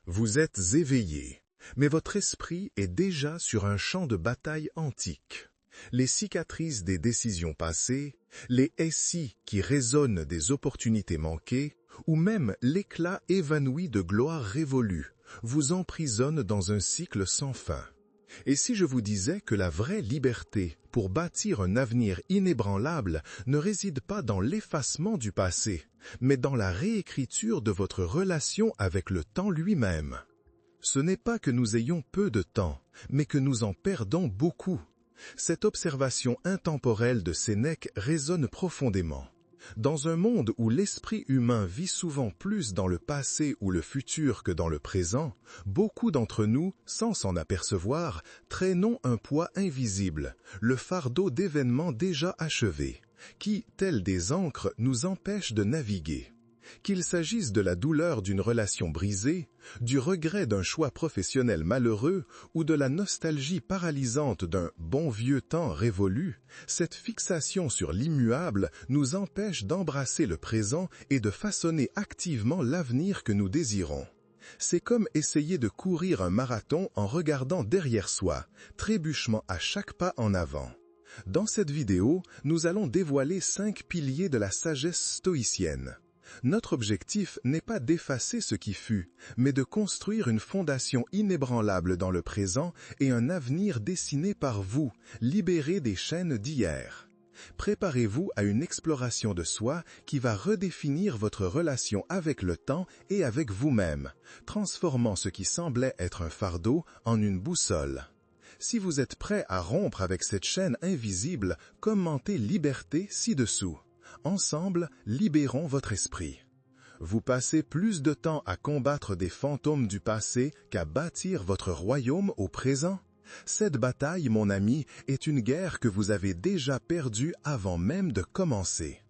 Vous êtes éveillé, mais votre esprit est déjà sur un champ de bataille antique. Les cicatrices des décisions passées, les SI qui résonnent des opportunités manquées, ou même l'éclat évanoui de gloire révolue, vous emprisonnent dans un cycle sans fin. Et si je vous disais que la vraie liberté pour bâtir un avenir inébranlable ne réside pas dans l'effacement du passé, mais dans la réécriture de votre relation avec le temps lui-même? Ce n'est pas que nous ayons peu de temps, mais que nous en perdons beaucoup. Cette observation intemporelle de Sénèque résonne profondément. Dans un monde où l'esprit humain vit souvent plus dans le passé ou le futur que dans le présent, beaucoup d'entre nous, sans s'en apercevoir, traînons un poids invisible, le fardeau d'événements déjà achevés, qui, tels des ancres, nous empêchent de naviguer. Qu'il s'agisse de la douleur d'une relation brisée, du regret d'un choix professionnel malheureux ou de la nostalgie paralysante d'un bon vieux temps révolu, cette fixation sur l'immuable nous empêche d'embrasser le présent et de façonner activement l'avenir que nous désirons. C'est comme essayer de courir un marathon en regardant derrière soi, trébuchement à chaque pas en avant. Dans cette vidéo, nous allons dévoiler 5 piliers de la sagesse stoïcienne. Notre objectif n'est pas d'effacer ce qui fut, mais de construire une fondation inébranlable dans le présent et un avenir dessiné par vous, libéré des chaînes d'hier. Préparez-vous à une exploration de soi qui va redéfinir votre relation avec le temps et avec vous-même, transformant ce qui semblait être un fardeau en une boussole. Si vous êtes prêt à rompre avec cette chaîne invisible, commentez Liberté ci-dessous. Ensemble, libérons votre esprit. Vous passez plus de temps à combattre des fantômes du passé qu'à bâtir votre royaume au présent? Cette bataille, mon ami, est une guerre que vous avez déjà perdue avant même de commencer.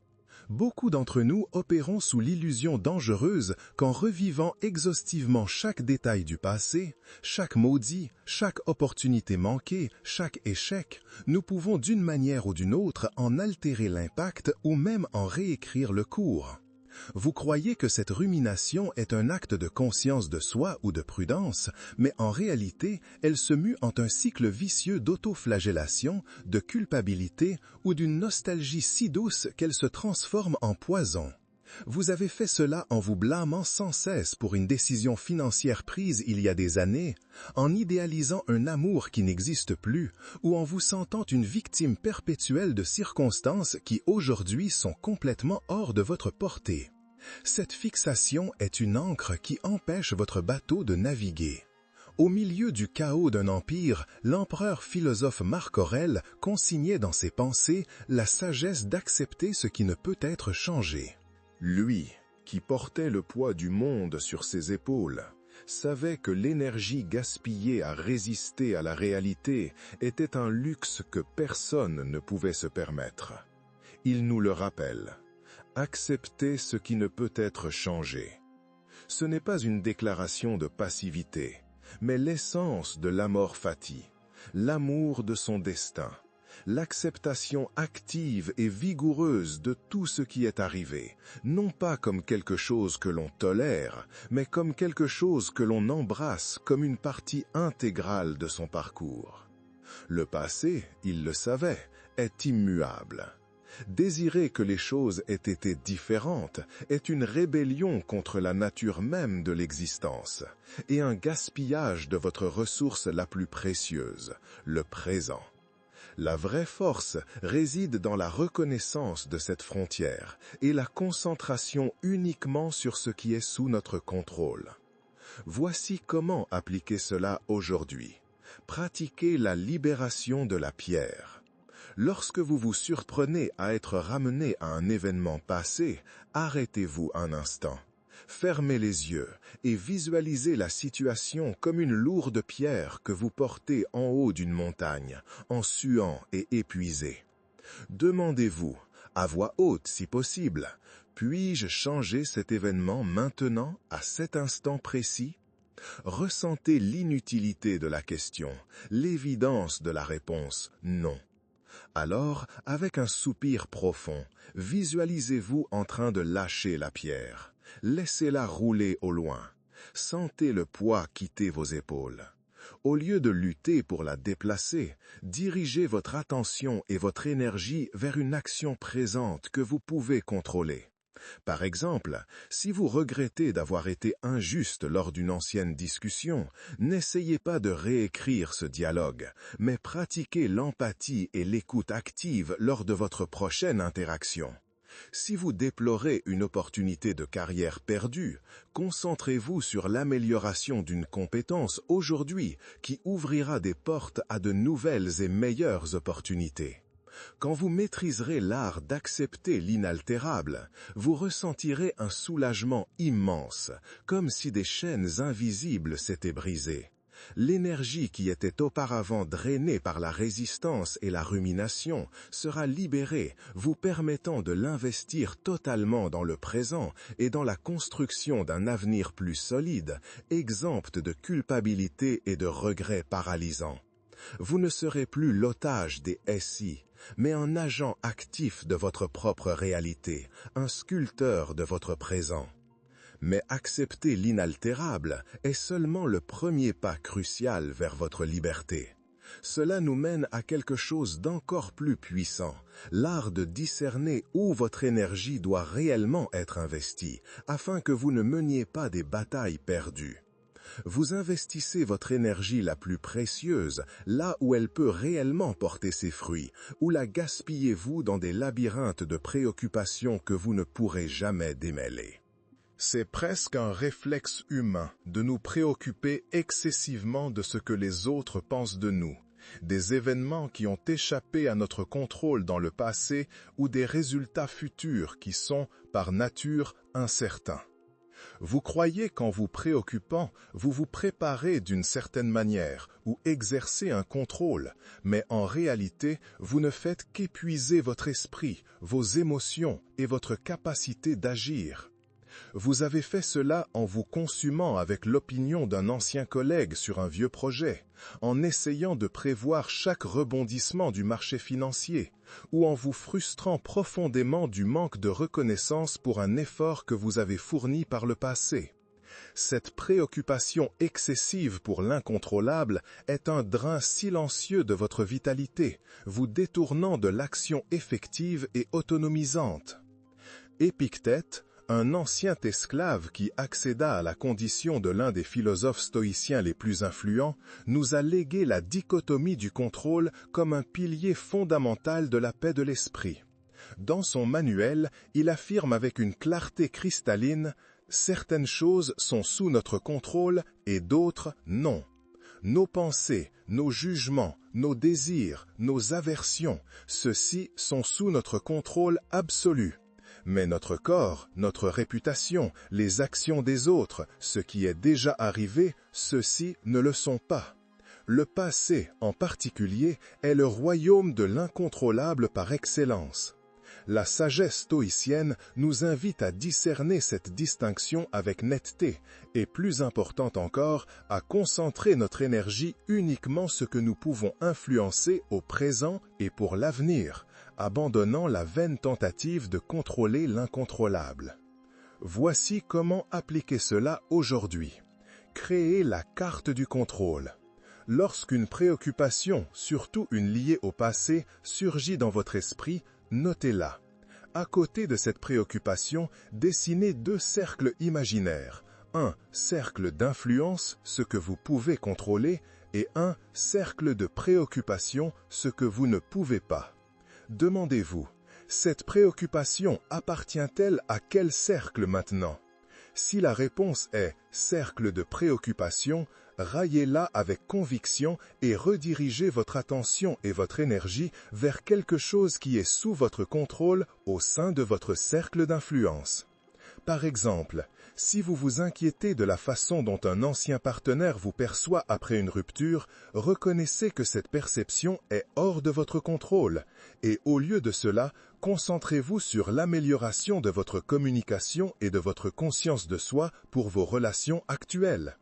Beaucoup d'entre nous opérons sous l'illusion dangereuse qu'en revivant exhaustivement chaque détail du passé, chaque maudit, chaque opportunité manquée, chaque échec, nous pouvons d'une manière ou d'une autre en altérer l'impact ou même en réécrire le cours. Vous croyez que cette rumination est un acte de conscience de soi ou de prudence, mais en réalité, elle se mue en un cycle vicieux d'autoflagellation, de culpabilité ou d'une nostalgie si douce qu'elle se transforme en poison. Vous avez fait cela en vous blâmant sans cesse pour une décision financière prise il y a des années, en idéalisant un amour qui n'existe plus, ou en vous sentant une victime perpétuelle de circonstances qui aujourd'hui sont complètement hors de votre portée. Cette fixation est une ancre qui empêche votre bateau de naviguer. Au milieu du chaos d'un empire, l'empereur philosophe Marc Aurèle consignait dans ses pensées la sagesse d'accepter ce qui ne peut être changé. Lui, qui portait le poids du monde sur ses épaules, savait que l'énergie gaspillée à résister à la réalité était un luxe que personne ne pouvait se permettre. Il nous le rappelle. Accepter ce qui ne peut être changé. Ce n'est pas une déclaration de passivité, mais l'essence de l'amor fati, l'amour de son destin, l'acceptation active et vigoureuse de tout ce qui est arrivé, non pas comme quelque chose que l'on tolère, mais comme quelque chose que l'on embrasse comme une partie intégrale de son parcours. Le passé, il le savait, est immuable. Désirer que les choses aient été différentes est une rébellion contre la nature même de l'existence et un gaspillage de votre ressource la plus précieuse, le présent. La vraie force réside dans la reconnaissance de cette frontière et la concentration uniquement sur ce qui est sous notre contrôle. Voici comment appliquer cela aujourd'hui. Pratiquez la libération de la pierre. Lorsque vous vous surprenez à être ramené à un événement passé, arrêtez-vous un instant. Fermez les yeux et visualisez la situation comme une lourde pierre que vous portez en haut d'une montagne, en suant et épuisé. Demandez-vous, à voix haute si possible, puis-je changer cet événement maintenant, à cet instant précis? Ressentez l'inutilité de la question, l'évidence de la réponse non. Alors, avec un soupir profond, visualisez-vous en train de lâcher la pierre. Laissez-la rouler au loin. Sentez le poids quitter vos épaules. Au lieu de lutter pour la déplacer, dirigez votre attention et votre énergie vers une action présente que vous pouvez contrôler. Par exemple, si vous regrettez d'avoir été injuste lors d'une ancienne discussion, n'essayez pas de réécrire ce dialogue, mais pratiquez l'empathie et l'écoute active lors de votre prochaine interaction. Si vous déplorez une opportunité de carrière perdue, concentrez-vous sur l'amélioration d'une compétence aujourd'hui qui ouvrira des portes à de nouvelles et meilleures opportunités. Quand vous maîtriserez l'art d'accepter l'inaltérable, vous ressentirez un soulagement immense, comme si des chaînes invisibles s'étaient brisées. L'énergie qui était auparavant drainée par la résistance et la rumination sera libérée, vous permettant de l'investir totalement dans le présent et dans la construction d'un avenir plus solide, exempt de culpabilité et de regrets paralysants. Vous ne serez plus l'otage des SI, mais un agent actif de votre propre réalité, un sculpteur de votre présent. Mais accepter l'inaltérable est seulement le premier pas crucial vers votre liberté. Cela nous mène à quelque chose d'encore plus puissant, l'art de discerner où votre énergie doit réellement être investie, afin que vous ne meniez pas des batailles perdues. Vous investissez votre énergie la plus précieuse là où elle peut réellement porter ses fruits, ou la gaspillez-vous dans des labyrinthes de préoccupations que vous ne pourrez jamais démêler. C'est presque un réflexe humain de nous préoccuper excessivement de ce que les autres pensent de nous, des événements qui ont échappé à notre contrôle dans le passé ou des résultats futurs qui sont, par nature, incertains. Vous croyez qu'en vous préoccupant, vous vous préparez d'une certaine manière ou exercez un contrôle, mais en réalité, vous ne faites qu'épuiser votre esprit, vos émotions et votre capacité d'agir. Vous avez fait cela en vous consumant avec l'opinion d'un ancien collègue sur un vieux projet, en essayant de prévoir chaque rebondissement du marché financier, ou en vous frustrant profondément du manque de reconnaissance pour un effort que vous avez fourni par le passé. Cette préoccupation excessive pour l'incontrôlable est un drain silencieux de votre vitalité, vous détournant de l'action effective et autonomisante. Épictète, un ancien esclave qui accéda à la condition de l'un des philosophes stoïciens les plus influents, nous a légué la dichotomie du contrôle comme un pilier fondamental de la paix de l'esprit. Dans son manuel, il affirme avec une clarté cristalline « Certaines choses sont sous notre contrôle et d'autres non. Nos pensées, nos jugements, nos désirs, nos aversions, ceux-ci sont sous notre contrôle absolu. Mais notre corps, notre réputation, les actions des autres, ce qui est déjà arrivé, ceux-ci ne le sont pas. Le passé, en particulier, est le royaume de l'incontrôlable par excellence. La sagesse stoïcienne nous invite à discerner cette distinction avec netteté, et plus important encore, à concentrer notre énergie uniquement sur ce que nous pouvons influencer au présent et pour l'avenir, abandonnant la vaine tentative de contrôler l'incontrôlable. Voici comment appliquer cela aujourd'hui. Créer la carte du contrôle. Lorsqu'une préoccupation, surtout une liée au passé, surgit dans votre esprit, notez-la. À côté de cette préoccupation, dessinez 2 cercles imaginaires. Un cercle d'influence, ce que vous pouvez contrôler, et un cercle de préoccupation, ce que vous ne pouvez pas. Demandez-vous, cette préoccupation appartient-elle à quel cercle maintenant? Si la réponse est « cercle de préoccupation », raillez-la avec conviction et redirigez votre attention et votre énergie vers quelque chose qui est sous votre contrôle au sein de votre cercle d'influence. Par exemple, si vous vous inquiétez de la façon dont un ancien partenaire vous perçoit après une rupture, reconnaissez que cette perception est hors de votre contrôle, et au lieu de cela, concentrez-vous sur l'amélioration de votre communication et de votre conscience de soi pour vos relations actuelles.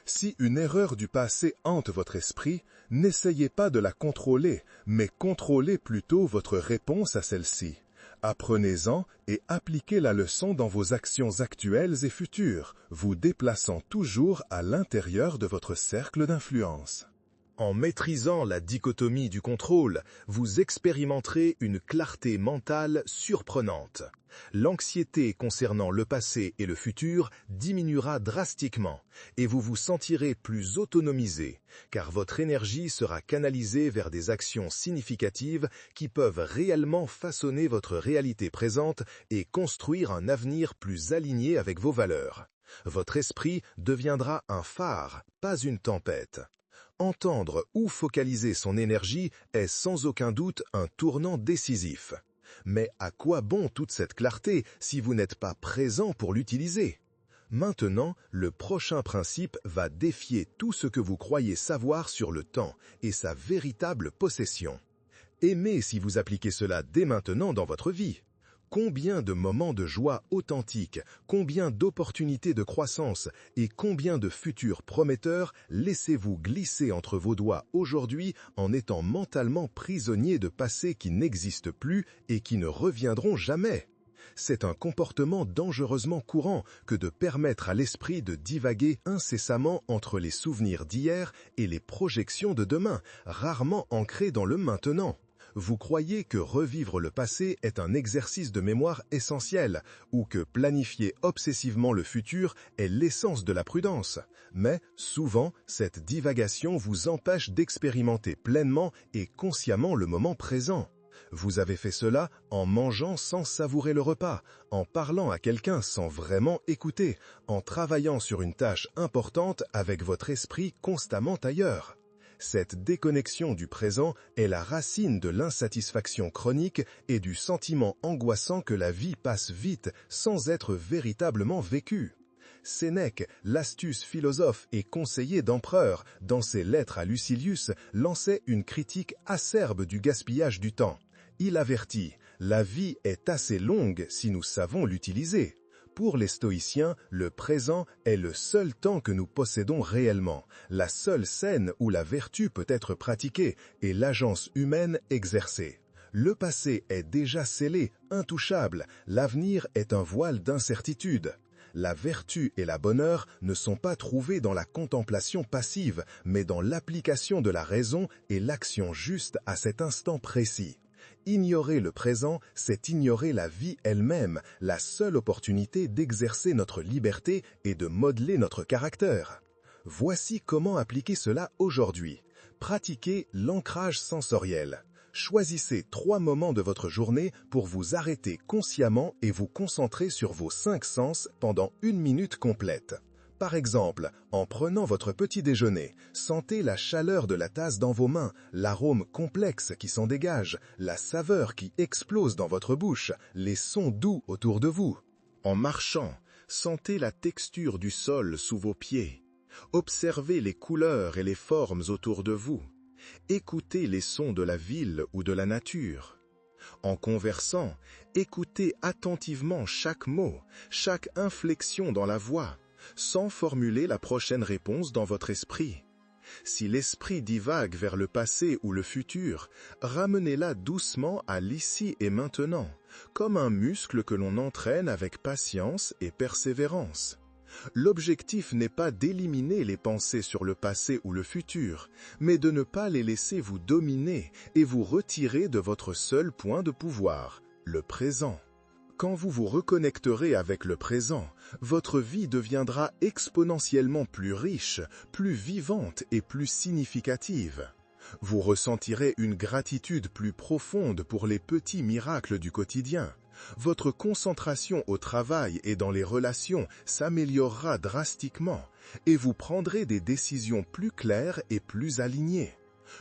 Si une erreur du passé hante votre esprit, n'essayez pas de la contrôler, mais contrôlez plutôt votre réponse à celle-ci. Apprenez-en et appliquez la leçon dans vos actions actuelles et futures, vous déplaçant toujours à l'intérieur de votre cercle d'influence. En maîtrisant la dichotomie du contrôle, vous expérimenterez une clarté mentale surprenante. L'anxiété concernant le passé et le futur diminuera drastiquement et vous vous sentirez plus autonomisé, car votre énergie sera canalisée vers des actions significatives qui peuvent réellement façonner votre réalité présente et construire un avenir plus aligné avec vos valeurs. Votre esprit deviendra un phare, pas une tempête. Entendre où focaliser son énergie est sans aucun doute un tournant décisif. Mais à quoi bon toute cette clarté si vous n'êtes pas présent pour l'utiliser? Maintenant, le prochain principe va défier tout ce que vous croyez savoir sur le temps et sa véritable possession. Aimez si vous appliquez cela dès maintenant dans votre vie. Combien de moments de joie authentiques, combien d'opportunités de croissance et combien de futurs prometteurs laissez-vous glisser entre vos doigts aujourd'hui en étant mentalement prisonnier de passés qui n'existent plus et qui ne reviendront jamais? C'est un comportement dangereusement courant que de permettre à l'esprit de divaguer incessamment entre les souvenirs d'hier et les projections de demain, rarement ancrés dans le maintenant. Vous croyez que revivre le passé est un exercice de mémoire essentiel, ou que planifier obsessivement le futur est l'essence de la prudence. Mais, souvent, cette divagation vous empêche d'expérimenter pleinement et consciemment le moment présent. Vous avez fait cela en mangeant sans savourer le repas, en parlant à quelqu'un sans vraiment écouter, en travaillant sur une tâche importante avec votre esprit constamment ailleurs. Cette déconnexion du présent est la racine de l'insatisfaction chronique et du sentiment angoissant que la vie passe vite sans être véritablement vécue. Sénèque, l'astuce philosophe et conseiller d'empereur, dans ses lettres à Lucilius, lançait une critique acerbe du gaspillage du temps. Il avertit, la vie est assez longue si nous savons l'utiliser. Pour les stoïciens, le présent est le seul temps que nous possédons réellement, la seule scène où la vertu peut être pratiquée et l'agence humaine exercée. Le passé est déjà scellé, intouchable, l'avenir est un voile d'incertitude. La vertu et la bonheur ne sont pas trouvés dans la contemplation passive, mais dans l'application de la raison et l'action juste à cet instant précis. Ignorer le présent, c'est ignorer la vie elle-même, la seule opportunité d'exercer notre liberté et de modeler notre caractère. Voici comment appliquer cela aujourd'hui. Pratiquez l'ancrage sensoriel. Choisissez 3 moments de votre journée pour vous arrêter consciemment et vous concentrer sur vos 5 sens pendant 1 minute complète. Par exemple, en prenant votre petit déjeuner, sentez la chaleur de la tasse dans vos mains, l'arôme complexe qui s'en dégage, la saveur qui explose dans votre bouche, les sons doux autour de vous. En marchant, sentez la texture du sol sous vos pieds. Observez les couleurs et les formes autour de vous. Écoutez les sons de la ville ou de la nature. En conversant, écoutez attentivement chaque mot, chaque inflexion dans la voix, sans formuler la prochaine réponse dans votre esprit. Si l'esprit divague vers le passé ou le futur, ramenez-la doucement à l'ici et maintenant, comme un muscle que l'on entraîne avec patience et persévérance. L'objectif n'est pas d'éliminer les pensées sur le passé ou le futur, mais de ne pas les laisser vous dominer et vous retirer de votre seul point de pouvoir, le présent. Quand vous vous reconnecterez avec le présent, votre vie deviendra exponentiellement plus riche, plus vivante et plus significative. Vous ressentirez une gratitude plus profonde pour les petits miracles du quotidien. Votre concentration au travail et dans les relations s'améliorera drastiquement et vous prendrez des décisions plus claires et plus alignées.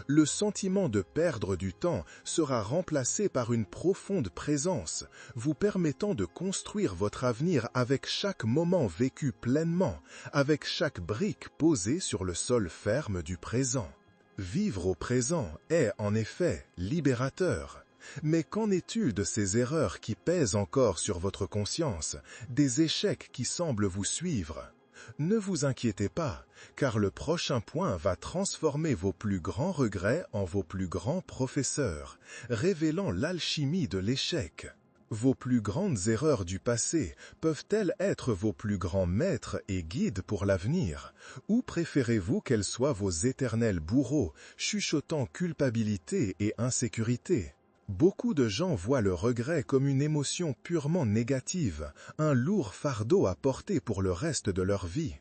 Le sentiment de perdre du temps sera remplacé par une profonde présence, vous permettant de construire votre avenir avec chaque moment vécu pleinement, avec chaque brique posée sur le sol ferme du présent. Vivre au présent est en effet libérateur. Mais qu'en est-il de ces erreurs qui pèsent encore sur votre conscience, des échecs qui semblent vous suivre ? Ne vous inquiétez pas, car le prochain point va transformer vos plus grands regrets en vos plus grands professeurs, révélant l'alchimie de l'échec. Vos plus grandes erreurs du passé peuvent-elles être vos plus grands maîtres et guides pour l'avenir? Ou préférez-vous qu'elles soient vos éternels bourreaux, chuchotant culpabilité et insécurité? Beaucoup de gens voient le regret comme une émotion purement négative, un lourd fardeau à porter pour le reste de leur vie.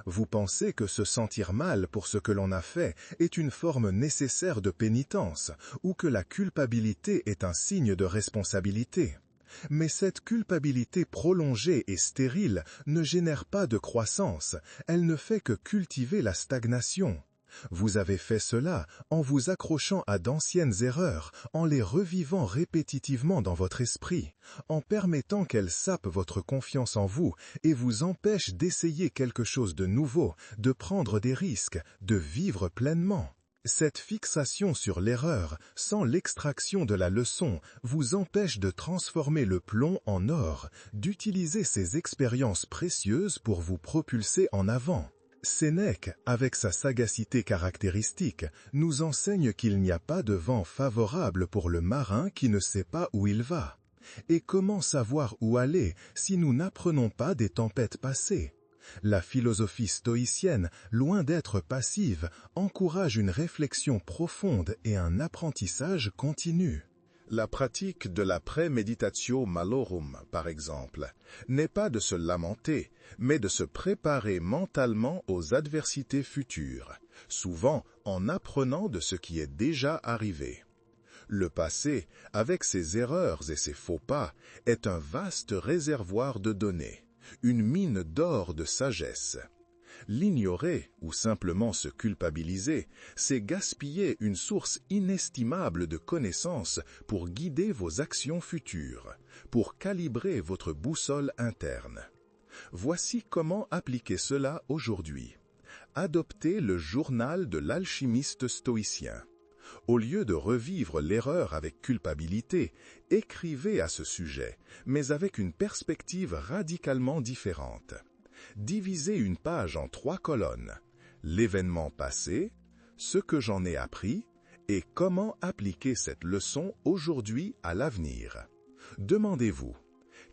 Vous pensez que se sentir mal pour ce que l'on a fait est une forme nécessaire de pénitence, ou que la culpabilité est un signe de responsabilité. Mais cette culpabilité prolongée et stérile ne génère pas de croissance, elle ne fait que cultiver la stagnation. Vous avez fait cela en vous accrochant à d'anciennes erreurs, en les revivant répétitivement dans votre esprit, en permettant qu'elles sapent votre confiance en vous et vous empêchent d'essayer quelque chose de nouveau, de prendre des risques, de vivre pleinement. Cette fixation sur l'erreur, sans l'extraction de la leçon, vous empêche de transformer le plomb en or, d'utiliser ces expériences précieuses pour vous propulser en avant. Sénèque, avec sa sagacité caractéristique, nous enseigne qu'il n'y a pas de vent favorable pour le marin qui ne sait pas où il va. Et comment savoir où aller si nous n'apprenons pas des tempêtes passées? La philosophie stoïcienne, loin d'être passive, encourage une réflexion profonde et un apprentissage continu. La pratique de la premeditatio malorum, par exemple, n'est pas de se lamenter, mais de se préparer mentalement aux adversités futures, souvent en apprenant de ce qui est déjà arrivé. Le passé, avec ses erreurs et ses faux pas, est un vaste réservoir de données, une mine d'or de sagesse. L'ignorer, ou simplement se culpabiliser, c'est gaspiller une source inestimable de connaissances pour guider vos actions futures, pour calibrer votre boussole interne. Voici comment appliquer cela aujourd'hui. Adoptez le journal de l'alchimiste stoïcien. Au lieu de revivre l'erreur avec culpabilité, écrivez à ce sujet, mais avec une perspective radicalement différente. Divisez une page en 3 colonnes. L'événement passé, ce que j'en ai appris, et comment appliquer cette leçon aujourd'hui à l'avenir. Demandez-vous,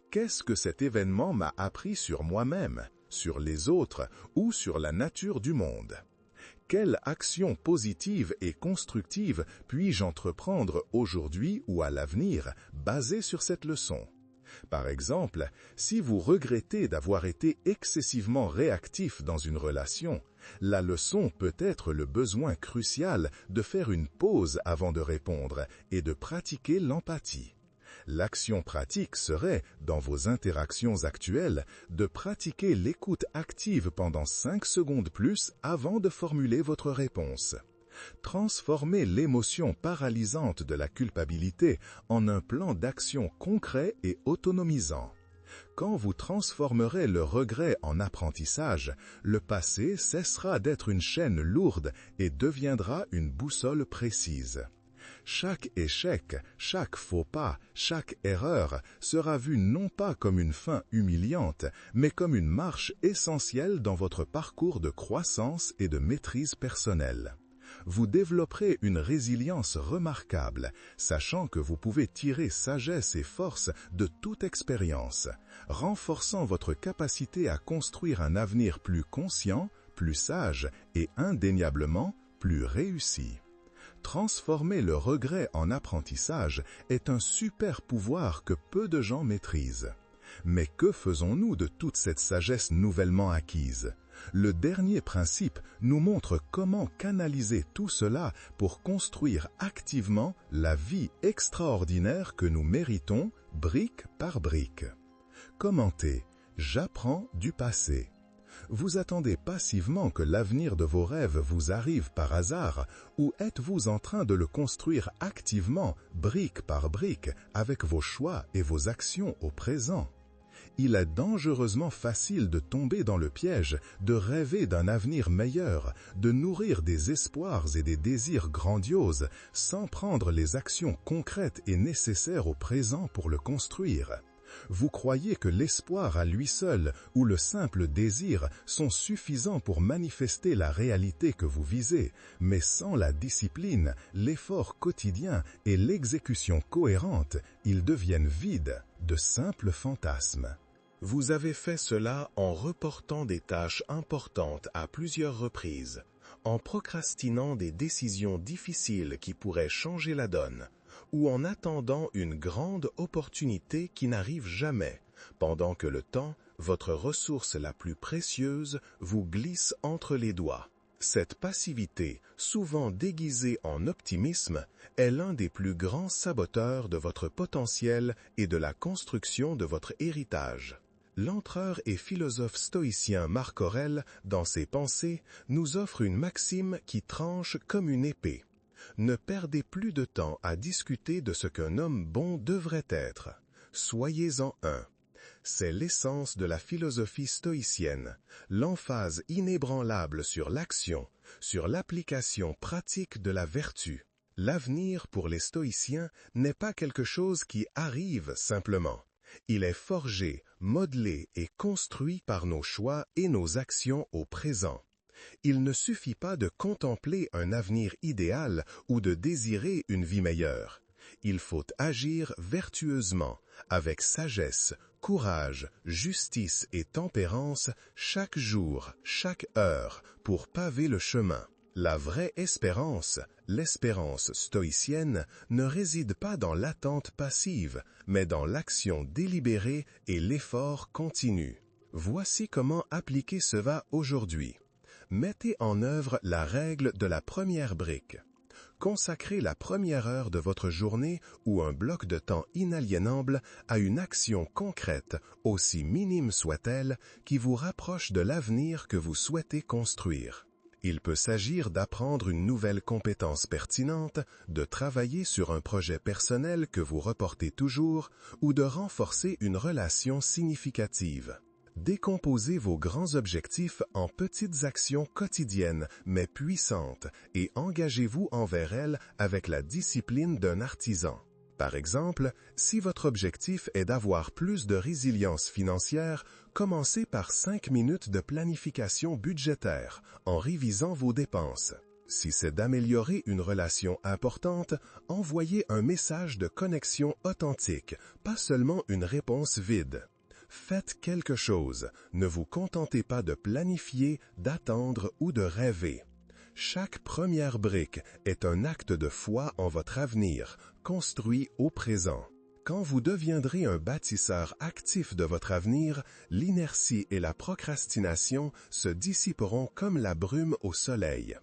qu'est-ce que cet événement m'a appris sur moi-même, sur les autres ou sur la nature du monde? Quelle action positive et constructive puis-je entreprendre aujourd'hui ou à l'avenir basée sur cette leçon? Par exemple, si vous regrettez d'avoir été excessivement réactif dans une relation, la leçon peut être le besoin crucial de faire une pause avant de répondre et de pratiquer l'empathie. L'action pratique serait, dans vos interactions actuelles, de pratiquer l'écoute active pendant 5 secondes plus avant de formuler votre réponse. Transformez l'émotion paralysante de la culpabilité en un plan d'action concret et autonomisant. Quand vous transformerez le regret en apprentissage, le passé cessera d'être une chaîne lourde et deviendra une boussole précise. Chaque échec, chaque faux pas, chaque erreur sera vu non pas comme une fin humiliante, mais comme une marche essentielle dans votre parcours de croissance et de maîtrise personnelle. Vous développerez une résilience remarquable, sachant que vous pouvez tirer sagesse et force de toute expérience, renforçant votre capacité à construire un avenir plus conscient, plus sage et indéniablement plus réussi. Transformer le regret en apprentissage est un super pouvoir que peu de gens maîtrisent. Mais que faisons-nous de toute cette sagesse nouvellement acquise? Le dernier principe nous montre comment canaliser tout cela pour construire activement la vie extraordinaire que nous méritons, brique par brique. Commentez « J'apprends du passé ». Vous attendez passivement que l'avenir de vos rêves vous arrive par hasard, ou êtes-vous en train de le construire activement, brique par brique, avec vos choix et vos actions au présent? Il est dangereusement facile de tomber dans le piège, de rêver d'un avenir meilleur, de nourrir des espoirs et des désirs grandioses, sans prendre les actions concrètes et nécessaires au présent pour le construire. Vous croyez que l'espoir à lui seul ou le simple désir sont suffisants pour manifester la réalité que vous visez, mais sans la discipline, l'effort quotidien et l'exécution cohérente, ils deviennent vides, de simples fantasmes. Vous avez fait cela en reportant des tâches importantes à plusieurs reprises, en procrastinant des décisions difficiles qui pourraient changer la donne, ou en attendant une grande opportunité qui n'arrive jamais, pendant que le temps, votre ressource la plus précieuse, vous glisse entre les doigts. Cette passivité, souvent déguisée en optimisme, est l'un des plus grands saboteurs de votre potentiel et de la construction de votre héritage. L'empereur et philosophe stoïcien Marc Aurèle, dans ses Pensées, nous offre une maxime qui tranche comme une épée. Ne perdez plus de temps à discuter de ce qu'un homme bon devrait être. Soyez-en un. C'est l'essence de la philosophie stoïcienne, l'emphase inébranlable sur l'action, sur l'application pratique de la vertu. L'avenir pour les stoïciens n'est pas quelque chose qui arrive simplement. Il est forgé, modelé et construit par nos choix et nos actions au présent. Il ne suffit pas de contempler un avenir idéal ou de désirer une vie meilleure. Il faut agir vertueusement, avec sagesse, courage, justice et tempérance chaque jour, chaque heure, pour paver le chemin. La vraie espérance, l'espérance stoïcienne, ne réside pas dans l'attente passive, mais dans l'action délibérée et l'effort continu. Voici comment appliquer cela aujourd'hui. Mettez en œuvre la règle de la première brique. Consacrez la première heure de votre journée ou un bloc de temps inaliénable à une action concrète, aussi minime soit-elle, qui vous rapproche de l'avenir que vous souhaitez construire. Il peut s'agir d'apprendre une nouvelle compétence pertinente, de travailler sur un projet personnel que vous reportez toujours, ou de renforcer une relation significative. Décomposez vos grands objectifs en petites actions quotidiennes mais puissantes et engagez-vous envers elles avec la discipline d'un artisan. Par exemple, si votre objectif est d'avoir plus de résilience financière, commencez par 5 minutes de planification budgétaire en révisant vos dépenses. Si c'est d'améliorer une relation importante, envoyez un message de connexion authentique, pas seulement une réponse vide. Faites quelque chose, ne vous contentez pas de planifier, d'attendre ou de rêver. Chaque première brique est un acte de foi en votre avenir, construit au présent. Quand vous deviendrez un bâtisseur actif de votre avenir, l'inertie et la procrastination se dissiperont comme la brume au soleil.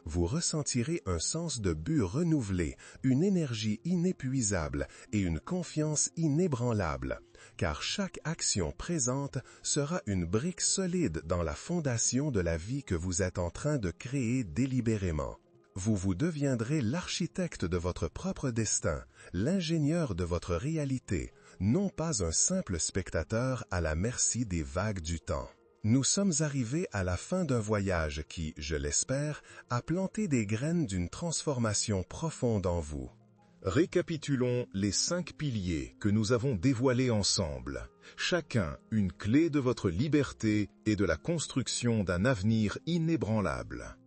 Vous ressentirez un sens de but renouvelé, une énergie inépuisable et une confiance inébranlable, car chaque action présente sera une brique solide dans la fondation de la vie que vous êtes en train de créer délibérément. Vous deviendrez l'architecte de votre propre destin, l'ingénieur de votre réalité, non pas un simple spectateur à la merci des vagues du temps. Nous sommes arrivés à la fin d'un voyage qui, je l'espère, a planté des graines d'une transformation profonde en vous. Récapitulons les 5 piliers que nous avons dévoilés ensemble. Chacun une clé de votre liberté et de la construction d'un avenir inébranlable.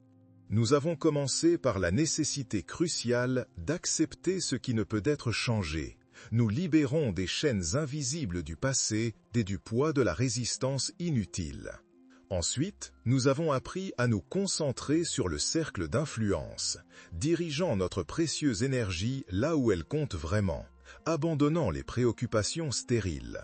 Nous avons commencé par la nécessité cruciale d'accepter ce qui ne peut être changé. Nous libérons des chaînes invisibles du passé et du poids de la résistance inutile. Ensuite, nous avons appris à nous concentrer sur le cercle d'influence, dirigeant notre précieuse énergie là où elle compte vraiment, abandonnant les préoccupations stériles.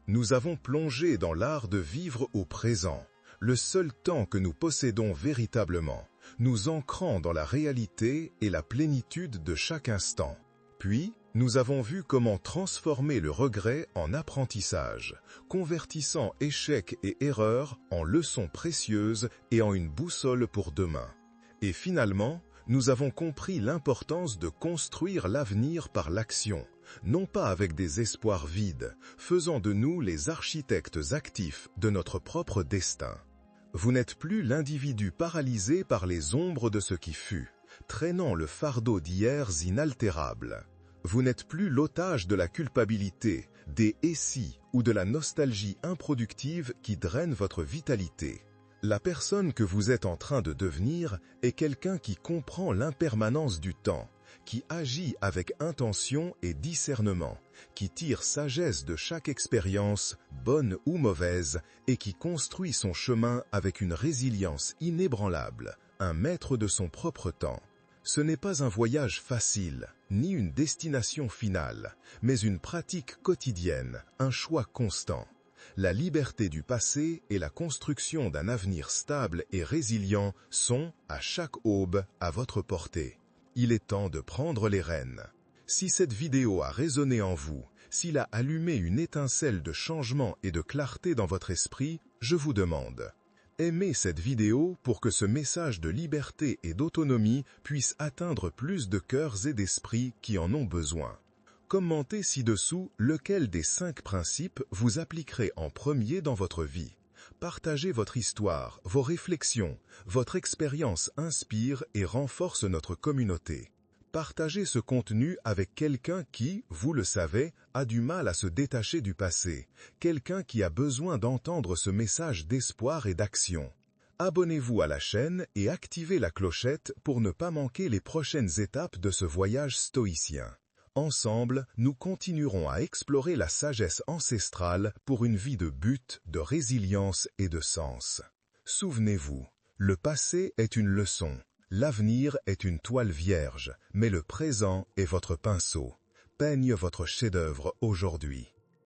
Nous avons plongé dans l'art de vivre au présent, le seul temps que nous possédons véritablement, nous ancrant dans la réalité et la plénitude de chaque instant. Puis, nous avons vu comment transformer le regret en apprentissage, convertissant échecs et erreurs en leçons précieuses et en une boussole pour demain. Et finalement, nous avons compris l'importance de construire l'avenir par l'action, non pas avec des espoirs vides, faisant de nous les architectes actifs de notre propre destin. Vous n'êtes plus l'individu paralysé par les ombres de ce qui fut, traînant le fardeau d'hiers inaltérables. Vous n'êtes plus l'otage de la culpabilité, des « et si » ou de la nostalgie improductive qui draine votre vitalité. La personne que vous êtes en train de devenir est quelqu'un qui comprend l'impermanence du temps, qui agit avec intention et discernement, qui tire sagesse de chaque expérience, bonne ou mauvaise, et qui construit son chemin avec une résilience inébranlable, un maître de son propre temps. Ce n'est pas un voyage facile, ni une destination finale, mais une pratique quotidienne, un choix constant. La liberté du passé et la construction d'un avenir stable et résilient sont, à chaque aube, à votre portée. Il est temps de prendre les rênes. Si cette vidéo a résonné en vous, s'il a allumé une étincelle de changement et de clarté dans votre esprit, je vous demande: aimez cette vidéo pour que ce message de liberté et d'autonomie puisse atteindre plus de cœurs et d'esprits qui en ont besoin. Commentez ci-dessous lequel des 5 principes vous appliquerez en premier dans votre vie. Partagez votre histoire, vos réflexions, votre expérience inspire et renforce notre communauté. Partagez ce contenu avec quelqu'un qui, vous le savez, a du mal à se détacher du passé, quelqu'un qui a besoin d'entendre ce message d'espoir et d'action. Abonnez-vous à la chaîne et activez la clochette pour ne pas manquer les prochaines étapes de ce voyage stoïcien. Ensemble, nous continuerons à explorer la sagesse ancestrale pour une vie de but, de résilience et de sens. Souvenez-vous, le passé est une leçon, l'avenir est une toile vierge, mais le présent est votre pinceau. Peigne votre chef-d'œuvre aujourd'hui.